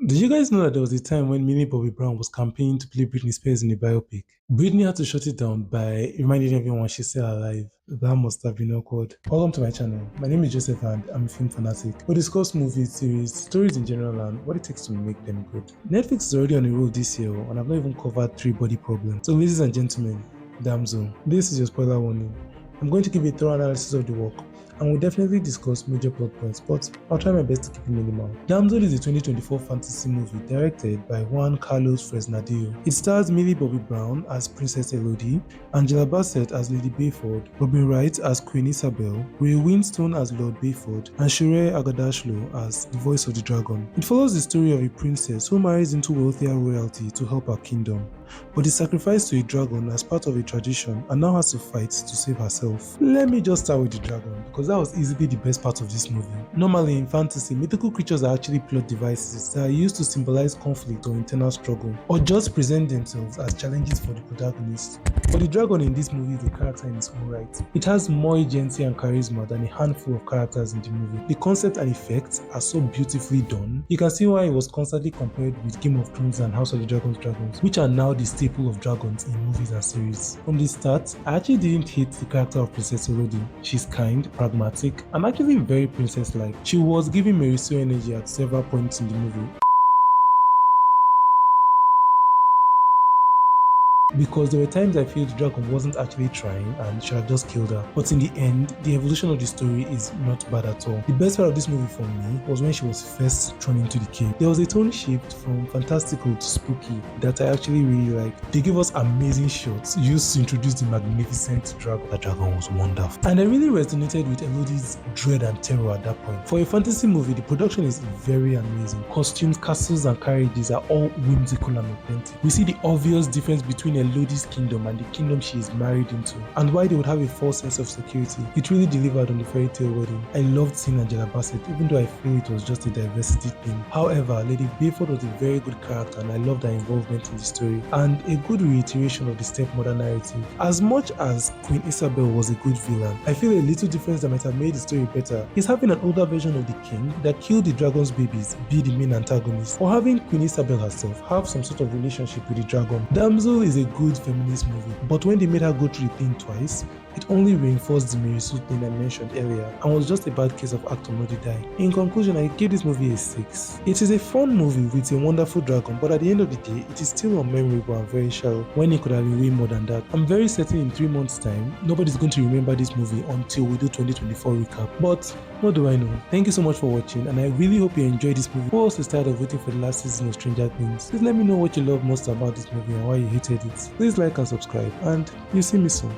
Did you guys know that there was a time when Millie Bobby Brown was campaigning to play Britney Spears in a biopic? Britney had to shut it down by reminding everyone she's still alive. That must have been awkward. Welcome to my channel. My name is Joseph and I'm a film fanatic. We'll discuss movies, series, stories in general and what it takes to make them good. Netflix is already on a roll this year and I've not even covered 3 body problems. So ladies and gentlemen, Damsel, this is your spoiler warning. I'm going to give a thorough analysis of the work and we'll definitely discuss major plot points, but I'll try my best to keep it minimal. Damsel is a 2024 fantasy movie directed by Juan Carlos Fresnadillo. It stars Millie Bobby Brown as Princess Elodie, Angela Bassett as Lady Bayford, Robin Wright as Queen Isabel, Ray Winstone as Lord Bayford, and Shure Agadashlo as the voice of the dragon. It follows the story of a princess who marries into wealthier royalty to help her kingdom, but is sacrificed to a dragon as part of a tradition and now has to fight to save herself. Let me just start with the dragon because that was easily the best part of this movie. Normally in fantasy, mythical creatures are actually plot devices that are used to symbolize conflict or internal struggle, or just present themselves as challenges for the protagonist. But the dragon in this movie is a character in its own right. It has more agency and charisma than a handful of characters in the movie. The concept and effects are so beautifully done. You can see why it was constantly compared with Game of Thrones and House of the Dragons, which are now the staple of dragons in movies and series. From the start, I actually didn't hate the character of Princess Elodie. She's kind, pragmatic, and actually very princess-like. She was giving Meriso energy at several points in the movie, because there were times I feel the dragon wasn't actually trying and should have just killed her. But in the end, the evolution of the story is not bad at all. The best part of this movie for me was when she was first thrown into the cave. There was a tone shift from fantastical to spooky that I actually really liked. They gave us amazing shots used to introduce the magnificent dragon. That dragon was wonderful. And I really resonated with Elodie's dread and terror at that point. For a fantasy movie, the production is very amazing. Costumes, castles, and carriages are all whimsical and authentic. We see the obvious difference between Elodie's kingdom and the kingdom she is married into, and why they would have a false sense of security. It really delivered on the fairy tale wedding. I loved seeing Angela Bassett, even though I feel it was just a diversity thing. However, Lady Bayford was a very good character and I loved her involvement in the story, and a good reiteration of the stepmother narrative. As much as Queen Isabel was a good villain, I feel a little difference that might have made the story better is having an older version of the king that killed the dragon's babies be the main antagonist, or having Queen Isabel herself have some sort of relationship with the dragon. Damsel is a good feminist movie, but when they made her go through the thing twice, it only reinforced the Merisu thing I mentioned earlier and was just a bad case of act or not die. In conclusion, I give this movie a 6. It is a fun movie with a wonderful dragon, but at the end of the day, it is still unmemorable and very shallow when it could have been way more than that. I'm very certain in 3 months time, nobody's going to remember this movie until we do 2024 recap. But what do I know? Thank you so much for watching and I really hope you enjoyed this movie. Who else is tired of waiting for the last season of Stranger Things? Please let me know what you love most about this movie and why you hated it. Please like and subscribe and you'll see me soon.